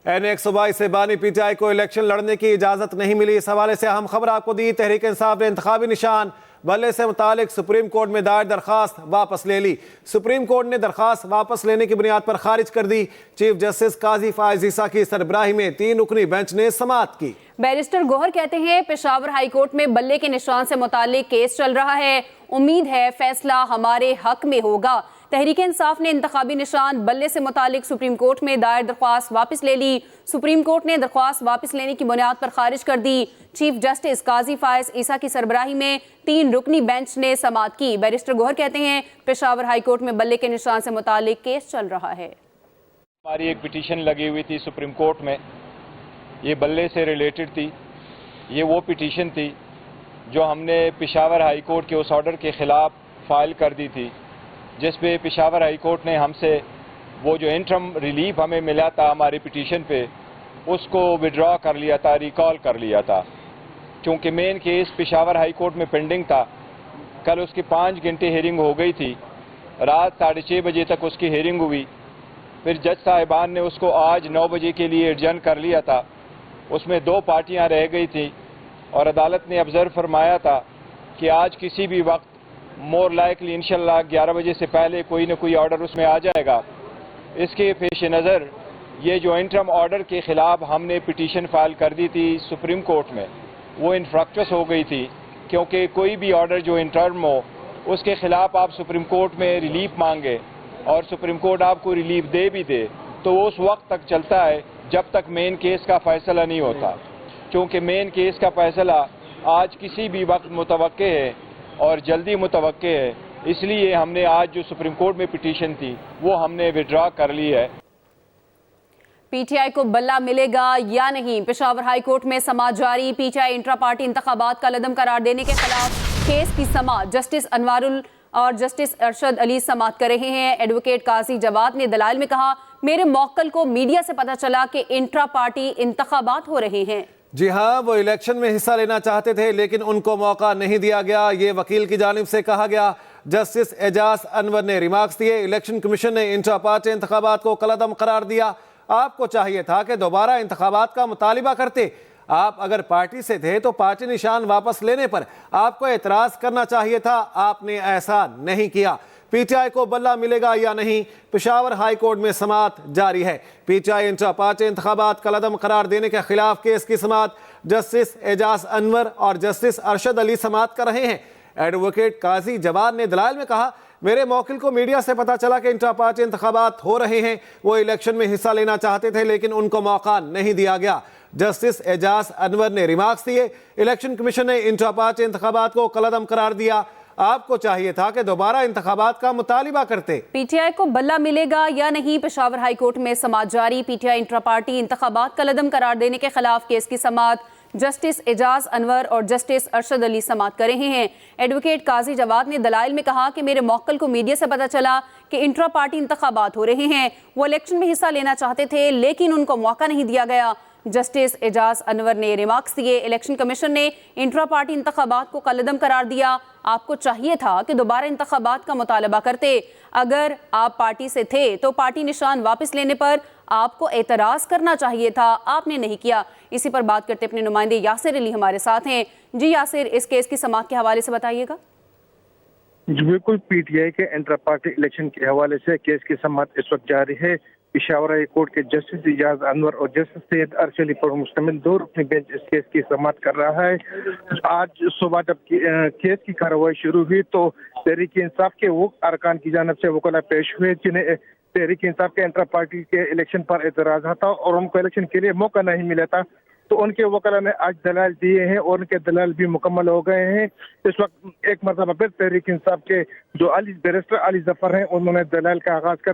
NX सूबाई से बानी PTI को इलेक्शन लड़ने की इजाजत नहीं मिली। इस हवाले से अहम खबर आपको दी। तहरीक इंसाफ ने इंतखाबी निशान बल्ले से मुतालिक सुप्रीम कोर्ट में दायर दरखास्त वापस ले ली। सुप्रीम कोर्ट ने दरखास्त वापस लेने की बुनियाद पर खारिज कर दी। चीफ जस्टिस काजी फायज ईसा की सरबराही में 3 रुकनी बेंच ने समाअत की। बैरिस्टर गौहर कहते हैं पेशावर हाई कोर्ट में बल्ले के निशान से मुतालिक केस चल रहा है, उम्मीद है फैसला हमारे हक में होगा। तहरीक इंसाफ ने इंतखाबी निशान बल्ले से मुतालिक सुप्रीम कोर्ट में दायर दरख्वास्त वापस ले ली। सुप्रीम कोर्ट ने दरख्वास्त वापस लेने की बुनियाद पर खारिज कर दी। चीफ जस्टिस काजी फायज ईसा की सरबराही में 3 रुकनी बेंच ने समाअत की। बैरिस्टर गौहर कहते हैं पेशावर हाई कोर्ट में बल्ले के निशान से मुतालिक केस चल रहा है। हमारी एक पिटीशन लगी हुई थी सुप्रीम कोर्ट में, ये बल्ले से रिलेटेड थी। ये वो पिटीशन थी जो हमने पेशावर हाई कोर्ट के उस ऑर्डर के ख़िलाफ़ फाइल कर दी थी, जिस पे पेशावर हाई कोर्ट ने हमसे वो जो इंटरम रिलीफ हमें मिला था हमारी पिटीशन पे, उसको विड्रॉ कर लिया था, रिकॉल कर लिया था। क्योंकि main case Peshawar high court में पेंडिंग था। कल उसकी 5 घंटे हियरिंग हो गई थी, रात 6:30 बजे तक उसकी हियरिंग हुई। फिर जज साहिबान ने उसको आज 9 बजे के लिए एडजर्न कर लिया था। उसमें 2 पार्टियां रह गई थी और अदालत ने ऑब्जर्व फरमाया था कि आज किसी भी वक्त मोर लाइकली इंशाल्लाह 11 बजे से पहले कोई न कोई ऑर्डर उसमें आ जाएगा। इसके पेश नज़र ये जो इंटरम ऑर्डर के ख़िलाफ़ हमने पिटीशन फाइल कर दी थी सुप्रीम कोर्ट में, वो इनफ्रक्चस हो गई थी। क्योंकि कोई भी ऑर्डर जो इंटर्म हो उसके ख़िलाफ़ आप सुप्रीम कोर्ट में रिलीफ मांगे और सुप्रीम कोर्ट आपको रिलीफ दे भी दे तो उस वक्त तक चलता है जब तक मेन केस का फ़ैसला नहीं होता। क्योंकि मेन केस का फ़ैसला आज किसी भी वक्त मुतवक्के है और जल्दी मुतवक्के है, इसलिए हमने आज जो सुप्रीम कोर्ट में पिटीशन थी वो हमने विड्रॉ कर ली है। PTI को बल्ला मिलेगा या नहीं, पेशावर हाई कोर्ट में समाअत जारी। PTI इंट्रा पार्टी इंतखाबात का लदम करार देने के खिलाफ केस की समाअत जस्टिस अनवारुल और जस्टिस अरशद अली समाअत कर रहे हैं। एडवोकेट काजी जवाद ने दलाइल में कहा, मेरे मौक्कल को मीडिया से पता चला कि इंट्रा पार्टी इंतखाबात हो रहे हैं। जी हाँ, वो इलेक्शन में हिस्सा लेना चाहते थे लेकिन उनको मौका नहीं दिया गया, ये वकील की जानिब से कहा गया। जस्टिस एजाज अनवर ने रिमार्क्स दिए। इलेक्शन कमीशन ने इंट्रा पार्टी इंतखाबात को कलअदम करार दिया। आपको चाहिए था कि दोबारा इंतखाबात का मुतालिबा करते। आप अगर पार्टी से थे तो पार्टी निशान वापस लेने पर आपको एतराज़ करना चाहिए था, आपने ऐसा नहीं किया। PTI को बल्ला मिलेगा या नहीं, पेशावर हाई कोर्ट में समाअत जारी है। PTI इंट्रा पार्टी इंतखाबात का लदम करार देने के खिलाफ केस की समाअत जस्टिस एजाज अनवर और जस्टिस अरशद अली समाअत कर रहे हैं। एडवोकेट काजी जवाद ने दलाइल में कहा, मेरे मौकिल को मीडिया से पता चला कि इंट्रा पार्टी इंतखाबात हो रहे हैं। वो इलेक्शन में हिस्सा लेना चाहते थे लेकिन उनको मौका नहीं दिया गया। जस्टिस एजाज अनवर ने रिमार्क्स दिए। इलेक्शन कमीशन ने इंट्रा पार्टी इंतखाबात को कलअदम करार दिया। आपको चाहिए था कि दोबारा इंतखाबात का मुतालिबा करते। PTI को बल्ला मिलेगा या नहीं, पेशावर हाई कोर्ट में समाअत जारी। PTI इंट्रा पार्टी इंतखाबात का लदम करार देने के खिलाफ केस की समाअत जस्टिस एजाज अनवर और जस्टिस अरशद अली समाअत कर रहे हैं। एडवोकेट काजी जवाद ने दलाइल में कहा कि मेरे मौक्कल को मीडिया से पता चला कि इंट्रा पार्टी इंतखाबात हो रहे हैं। वो इलेक्शन में हिस्सा लेना चाहते थे लेकिन उनको मौका नहीं दिया गया। जस्टिस एजाज अनवर ने रिमार्क्स दिए। इलेक्शन कमीशन ने इंट्रा पार्टी इंतखाबात को कलअदम करार दिया। आपको चाहिए था कि दोबारा इंतखाबात का मुतालबा करते। अगर आप पार्टी से थे तो पार्टी निशान वापस लेने पर आपको एतराज़ करना चाहिए था, आपने नहीं किया। इसी पर बात करते अपने नुमाइंदे यासिर अली हमारे साथ हैं। जी यासिर, इस केस की समाअत के हवाले से बताइएगा। जी बिल्कुल, PTI के इंट्रा पार्टी इलेक्शन के हवाले से केस की समाअत इस वक्त जारी है। पेशावर हाई कोर्ट के जस्टिस एजाज अनवर और जस्टिस सैयद अरशद अली पर मुश्तमिल 2 रुकनी बेंच इस केस की समाअत कर रहा है। आज सुबह जब केस की कार्रवाई शुरू हुई तो तहरीक इंसाफ के वो अरकान की जानिब से वकला पेश हुए जिन्हें तहरीक इंसाफ के इंट्रा पार्टी के इलेक्शन पर एतराज़ था और उनको इलेक्शन के लिए मौका नहीं मिला था। तो उनके वकला ने आज दलाल दिए हैं और उनके दलाल भी मुकम्मल हो गए हैं। इस वक्त एक मरतबा फिर तहरीक इंसाफ के जो बैरिस्टर अली जफर हैं उन्होंने दलाल का आगाज कर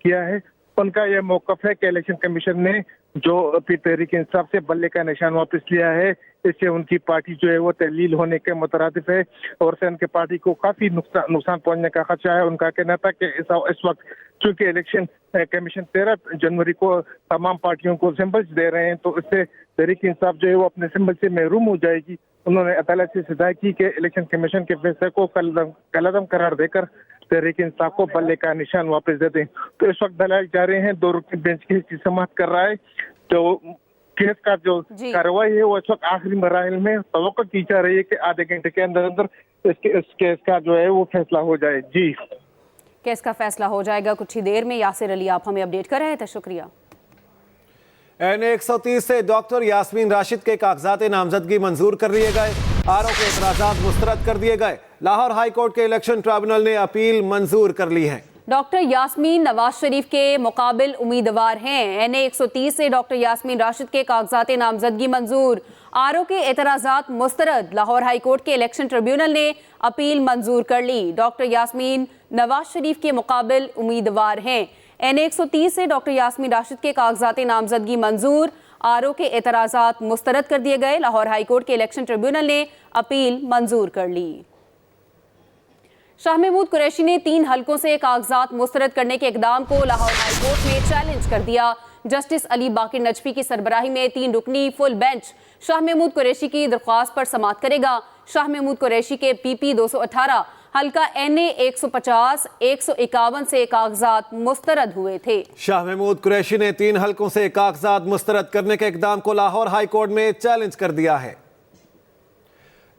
किया है। उनका यह मौकफ है कि इलेक्शन कमीशन ने जो तहरीक इंसाफ से बल्ले का निशान वापस लिया है, इससे उनकी पार्टी जो है वो तहलील होने के मुतरादिफ है और से उनके पार्टी को काफी नुकसान पहुंचने का खदशा है। उनका कहना था कि इस वक्त चूंकि इलेक्शन कमीशन 13 जनवरी को तमाम पार्टियों को सिंबल्स दे रहे हैं तो इससे तहरीक इंसाफ जो है वो अपने सिंबल से महरूम हो जाएगी। उन्होंने अदालत से सदा की कि इलेक्शन कमीशन के फैसले को कलअदम करार देकर तहरीक इंसाफ को बल्ले का निशान वापस दे दें। तो इस वक्त दलाल जा रहे हैं, 2 रुकनी बेंच की समाअत कर रहा है। तो केस का जो कार्रवाई है वो इस वक्त आखिरी मराहिल में, तवक्को की जा रही है कि आधे घंटे के अंदर अंदर इस केस का जो है वो फैसला हो जाए। जी, केस का फैसला हो जाएगा कुछ ही देर में। यासिर अली, आप हमें अपडेट कर रहे थे, शुक्रिया। NA 130 से डॉक्टर यास्मीन राशिद के कागजात नामजदगी मंजूर कर लिए गए। आरोप के एतराजात मुस्तरद कर दिए गए। लाहौर हाई कोर्ट के इलेक्शन ट्रिब्यूनल ने अपील मंजूर कर ली है। डॉक्टर यास्मीन नवाज शरीफ के मुकाबिल उम्मीदवार हैं। NA 130 से डॉक्टर यास्मीन राशिद के कागजात नामजदगी मंजूर, आरोप के एतराजात मुस्तरद। लाहौर हाई कोर्ट के इलेक्शन ट्रिब्यूनल ने अपील मंजूर कर ली। डॉक्टर यास्मीन नवाज शरीफ के मुकाबिल उम्मीदवार हैं। NA 130 से डॉक्टर यास्मीन राशिद के कागजात नामजदगी मंजूर, आरोप के एतराजात मुस्तरद कर दिए गए। लाहौर हाई कोर्ट के इलेक्शन ट्रिब्यूनल ने अपील मंजूर कर ली। शाह महमूद कुरैशी ने 3 हलकों से कागजात मुस्तरद करने के इकदाम को लाहौर हाई कोर्ट में चैलेंज कर दिया। जस्टिस अली बाकिर नजफी की सरबराही में 3 रुकनी फुल बेंच शाह महमूद कुरैशी की दरख्वास्त पर समाअत करेगा। शाह महमूद कुरैशी के PP 218 हल्का NA 150 151 से कागजात मुस्तरद हुए थे। शाह महमूद कुरैशी ने 3 हलकों से कागजात मुस्तरद करने के इकदाम को लाहौर हाई कोर्ट में चैलेंज कर दिया है।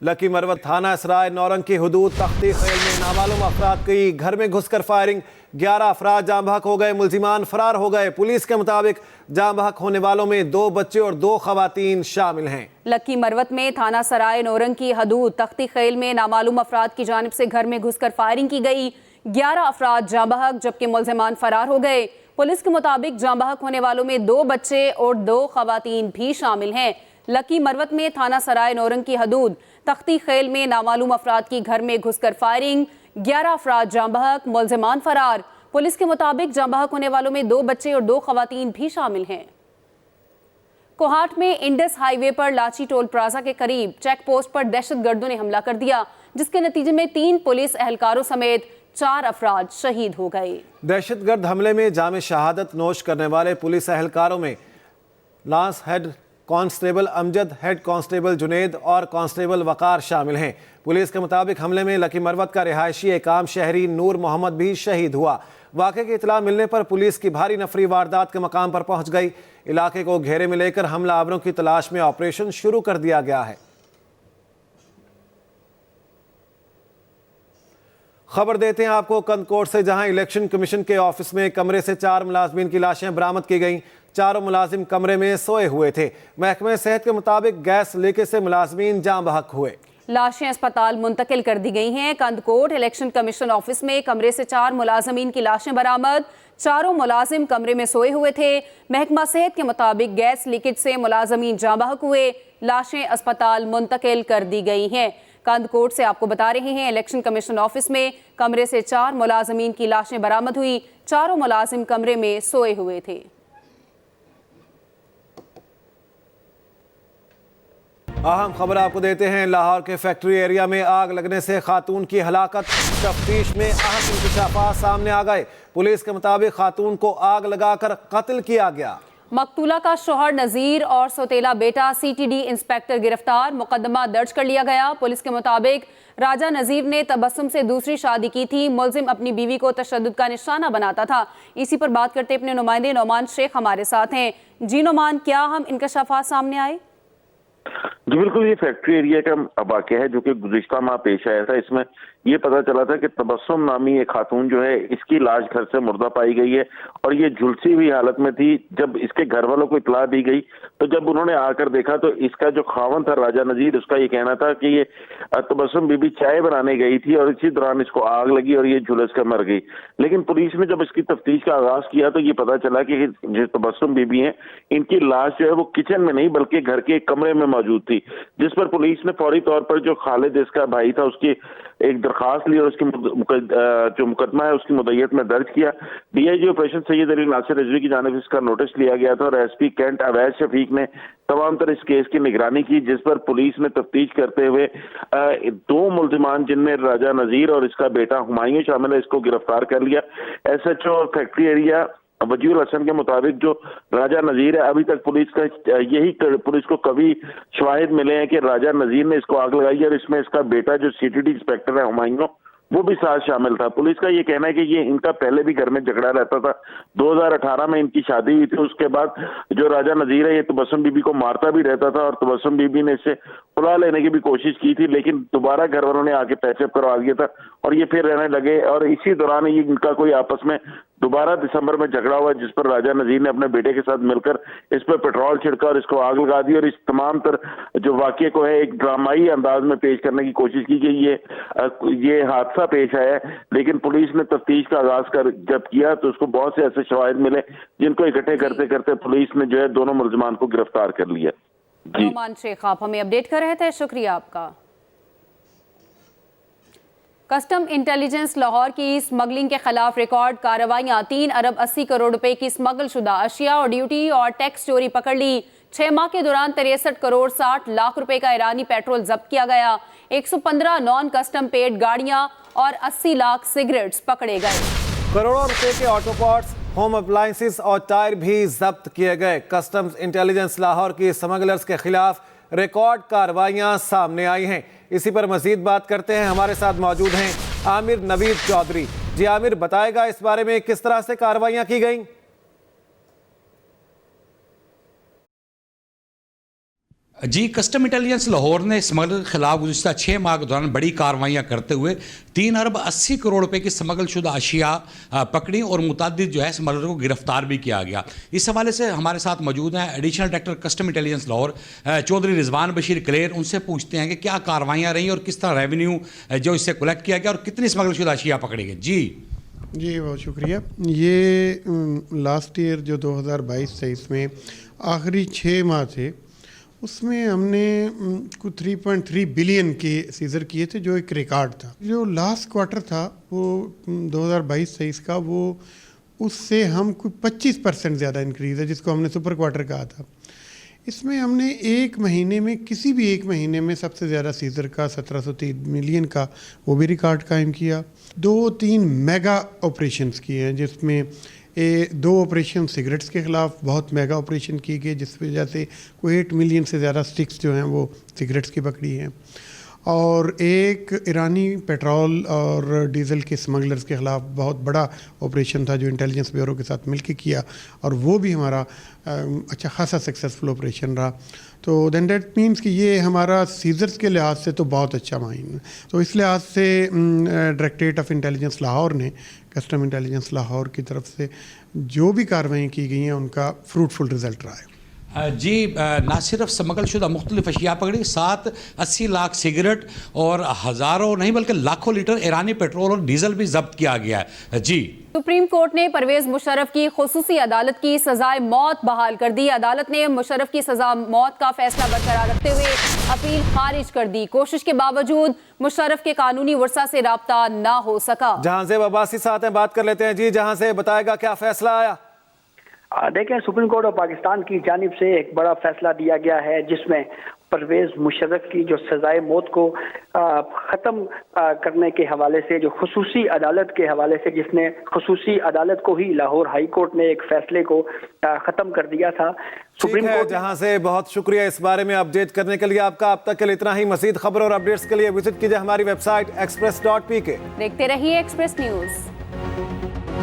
लकी मरवत थाना इसराय नौरंग की हुदूद तख्ती खेल में नामालूम अफराद की घर में घुसकर फायरिंग, 11 अफराद जाँ बहक हो गए, मुल्जिमान फरार हो गए। पुलिस के मुताबिक जाँ बहक होने वालों में 2 बच्चे और 2 खवातीन शामिल हैं। लकी मरवत में थाना सराय नौरंग की हदूद तख्ती खेल में नामालूम अफराद की जानिब से घर में घुसकर फायरिंग की गई, 11 अफराद जाँ बहक जबकि मुल्जिमान फरार हो गए। पुलिस के मुताबिक जाँ बहक होने वालों में 2 बच्चे और 2 खवातीन भी शामिल हैं। लकी मरवत में थाना सराय नौरंग की हदूद तख्ती खेल में नामालूम अफराद की घर में घुसकर फायरिंग, 11 अफराद जाँ बहक, मुल्जिमान फरार। पुलिस के मुताबिक जाँ बहक होने वालों में 2 बच्चे और 2 खवातीन भी शामिल हैं। कोहाट में इंडस हाईवे पर लाची टोल प्लाजा के करीब चेक पोस्ट पर दहशतगर्दों ने हमला कर दिया, जिसके नतीजे में 3 पुलिस एहलकारों समेत 4 अफराद शहीद हो गए। दहशतगर्द हमले में जाम शहादत नोश करने वाले पुलिस एहलकारों में lance head constable Amjad, head constable Junaid और कांस्टेबल वकार शामिल हैं। पुलिस के मुताबिक हमले में लकी मरवत का रिहायशी एकाम शहरी नूर मोहम्मद भी शहीद हुआ। वाक़े की इतला मिलने पर पुलिस की भारी नफरी वारदात के मकाम पर पहुंच गई। इलाके को घेरे में लेकर हमलावरों की तलाश में ऑपरेशन शुरू कर दिया गया है। खबर देते हैं आपको कंदकोट से, जहां इलेक्शन कमीशन के ऑफिस में कमरे से 4 मुलाजमीन की लाशें बरामद की गईं। चारों मुलाजिम कमरे में सोए हुए थे। महकमे सेहत के मुताबिक गैस लीकेज से मुलाजमीन जाँ बहक हुए। लाशें अस्पताल मुंतकिल कर दी गई हैं। कंदकोट इलेक्शन कमीशन ऑफिस में कमरे से 4 मुलाजमीन की लाशें बरामद। चारों मुलाजिम कमरे में सोए हुए थे। महकमा सेहत के मुताबिक गैस लीकेज से मुलाजमीन जाँ बहक हुए। लाशें अस्पताल मुंतकिल कर दी गई हैं। कंदकोट से आपको बता रहे हैं, इलेक्शन कमीशन ऑफिस में कमरे से 4 मुलाजमीन की लाशें बरामद हुई। चारों मुलाजिम कमरे में सोए हुए थे। अहम खबर आपको देते हैं, लाहौर के फैक्ट्री एरिया में आग लगने से खातून की हलाकत। तफ्तीश में अहम इंकशाफात सामने आ गए। पुलिस के मुताबिक खातून को आग लगाकर कत्ल किया गया। मकतूला का शौहर नजीर और सौतेला बेटा CTD इंस्पेक्टर गिरफ्तार, मुकदमा दर्ज कर लिया गया। पुलिस के मुताबिक राजा नजीर ने तबस्सुम से दूसरी शादी की थी। मुलजिम अपनी बीवी को तशद्दुद का निशाना बनाता था। इसी पर बात करते अपने नुमाइंदे नौमान शेख हमारे साथ हैं। जी नौमान, क्या हम इंकशाफात सामने आए? जी बिल्कुल, ये फैक्ट्री एरिया का वाक़या है जो कि गुज़िश्ता माह पेश आया था। इसमें ये पता चला था कि तबस्सुम नामी एक खातून जो है, इसकी लाश घर से मुर्दा पाई गई है और ये झुलसी हुई हालत में थी। जब इसके घर वालों को इतला दी गई तो जब उन्होंने आकर देखा तो इसका जो खावन था राजा नजीर, उसका ये कहना था कि ये तबस्सुम बीबी चाय बनाने गई थी और इसी दौरान इसको आग लगी और ये झुलस कर मर गई। लेकिन पुलिस ने जब इसकी तफ्तीश का आगाज किया तो ये पता चला कि जो तबस्सुम बीबी है, इनकी लाश जो है वो किचन में नहीं बल्कि घर के एक कमरे में मौजूद थी, जिस पर पुलिस ने फौरी तौर पर जो खालिद इसका भाई था उसकी एक दरखास्त ली और उसकी जो मुकदमा है उसकी मुद्दत में दर्ज किया। DIG ऑपरेशन सैयद अली नासिर रिजवी की जानिब इसका नोटिस लिया गया था और SP कैंट अवैध शफीक ने तमाम तर इस केस की निगरानी की, जिस पर पुलिस ने तफ्तीश करते हुए 2 मुल्जिमान जिनमें राजा नजीर और इसका बेटा हुमायूं शामिल है, इसको गिरफ्तार कर लिया। SHO फैक्ट्री एरिया वजीउल हसन के मुताबिक जो राजा नजीर है, अभी तक पुलिस को कभी शवाहिद मिले हैं कि राजा नजीर ने इसको आग लगाई और इसमें इसका बेटा जो CTD इंस्पेक्टर है हुमायूं, वो भी साथ शामिल था। पुलिस का ये कहना है कि ये इनका पहले भी घर में झगड़ा रहता था। 2018 में इनकी शादी हुई थी, उसके बाद जो राजा नजीर है ये तबस्सुम बीबी को मारता भी रहता था और तबस्सुम बीबी ने इससे खुला लेने की भी कोशिश की थी, लेकिन दोबारा घर वालों ने आके पैचअप करवा दिया था और ये फिर रहने लगे। और इसी दौरान ये इनका कोई आपस में दोबारा दिसंबर में झगड़ा हुआ, जिस पर राजा नजीर ने अपने बेटे के साथ मिलकर इस पर पेट्रोल छिड़का और इसको आग लगा दी। और इस तमाम तर जो वाक़ये को है एक ड्रामाई अंदाज में पेश करने की कोशिश की कि ये हादसा पेश आया है, लेकिन पुलिस ने तफ्तीश का आगाज कर जब किया तो उसको बहुत से ऐसे शवाहिद मिले जिनको इकट्ठे करते करते पुलिस ने जो है दोनों मुलजमान को गिरफ्तार कर लिया। रोमान शेख आप हमें अपडेट कर रहे थे, शुक्रिया आपका। कस्टम इंटेलिजेंस लाहौर की स्मगलिंग के खिलाफ रिकॉर्ड कार्रवाइयां, 3 अरब 80 करोड़ रुपए की स्मगल शुदा अशिया और ड्यूटी और टैक्स चोरी पकड़ ली। 6 माह के दौरान 63 करोड़ 60 लाख रुपए का ईरानी पेट्रोल जब्त किया गया। 115 नॉन कस्टम पेड गाड़ियां और 80 लाख सिगरेट्स पकड़े गए। करोड़ों रुपए के ऑटो पार्ट्स, होम अप्लायंसेस और टायर भी जब्त किए गए। कस्टम्स इंटेलिजेंस लाहौर की स्मगलर्स के खिलाफ रिकॉर्ड कार्रवाइयां सामने आई हैं। इसी पर मजीद बात करते हैं, हमारे साथ मौजूद हैं आमिर नवीद चौधरी। जी आमिर, बताएगा इस बारे में किस तरह से कार्रवाइयां की गई? जी, कस्टम इंटेलिजेंस लाहौर ने स्मगलर के खिलाफ गुज़िश्ता 6 माह के दौरान बड़ी कार्रवाइयाँ करते हुए 3 अरब 80 करोड़ रुपए की स्मगल शुदा अशिया पकड़ी और मुतअद्दिद जो है स्मगलर को गिरफ्तार भी किया गया। इस हवाले से हमारे साथ मौजूद हैं additional director custom intelligence Lahore Chaudhry Rizwan Bashir क्लेर। उनसे पूछते हैं कि क्या कार्रवाइयाँ रहीं और किस तरह रेवेन्यू जो इससे कलेक्ट किया गया और कितनी स्मगल शुदा अशिया पकड़ी गई। जी बहुत शुक्रिया। ये लास्ट ईयर जो 2022-23 में आखिरी 6 माह थे उसमें हमने कुछ 3.3 बिलियन के सीजर किए थे, जो एक रिकॉर्ड था। जो लास्ट क्वार्टर था वो 2022-23 का, वो उससे हम कुछ 25% ज़्यादा इंक्रीज़ है, जिसको हमने सुपर क्वार्टर कहा था। इसमें हमने एक महीने में, किसी भी एक महीने में सबसे ज़्यादा सीजर का 1703 मिलियन का वो भी रिकॉर्ड कायम किया। 2-3 मेगा ऑपरेशंस किए हैं, जिसमें 2 ऑपरेशन सिगरेट्स के ख़िलाफ़ बहुत मेगा ऑपरेशन किए गए, जिस वजह से कोई 8 मिलियन से ज़्यादा स्टिक्स जो हैं वो सिगरेट्स की पकड़ी हैं। और एक ईरानी पेट्रोल और डीज़ल के स्मगलर्स के ख़िलाफ़ बहुत बड़ा ऑपरेशन था जो इंटेलिजेंस ब्यूरो के साथ मिलकर किया, और वो भी हमारा अच्छा खासा सक्सेसफुल ऑपरेशन रहा। तो देन डेट मीन्स कि ये हमारा सीजर्स के लिहाज से तो बहुत अच्छा माइन है। तो इस लिहाज से डायरेक्टरेट ऑफ इंटेलिजेंस लाहौर ने कस्टम इंटेलिजेंस लाहौर की तरफ से जो भी कार्रवाई की गई हैं उनका फ्रूटफुल रिजल्ट रहा है। जी, ना सिर्फ स्मगल शुदा मुख्तलिफ अशिया पकड़ी, 80 लाख सिगरेट और हज़ारों नहीं बल्कि लाखों लीटर ईरानी पेट्रोल और डीजल भी जब्त किया गया है। जी, सुप्रीम कोर्ट ने परवेज मुशर्रफ की खुसूसी अदालत की सजाए मौत बहाल कर दी। अदालत ने मुशर्रफ की सजा मौत का फैसला बरकरार रखते हुए अपील खारिज कर दी। कोशिश के बावजूद मुशर्रफ के कानूनी वर्सा से राब्ता ना हो सका। जहांज़ेब अब्बासी साथ हैं, बात कर लेते हैं। जी जहांज़ेब, बताएगा क्या फैसला आया? देखें, सुप्रीम कोर्ट ऑफ पाकिस्तान की जानिब से एक बड़ा फैसला दिया गया है, जिसमें परवेज मुशर्रफ की जो सजाए मौत को ख़त्म करने के हवाले से, जो खुसूसी अदालत के हवाले से, जिसने खुसूसी अदालत को ही लाहौर हाई कोर्ट ने एक फैसले को ख़त्म कर दिया था। सुप्रीम कोर्ट जहां से बहुत शुक्रिया इस बारे में अपडेट करने के लिए आपका। अब तक के लिए इतना ही। मज़ीद खबर और अपडेट्स के लिए विजिट कीजिए हमारी वेबसाइट express.pk। देखते रहिए एक्सप्रेस न्यूज़।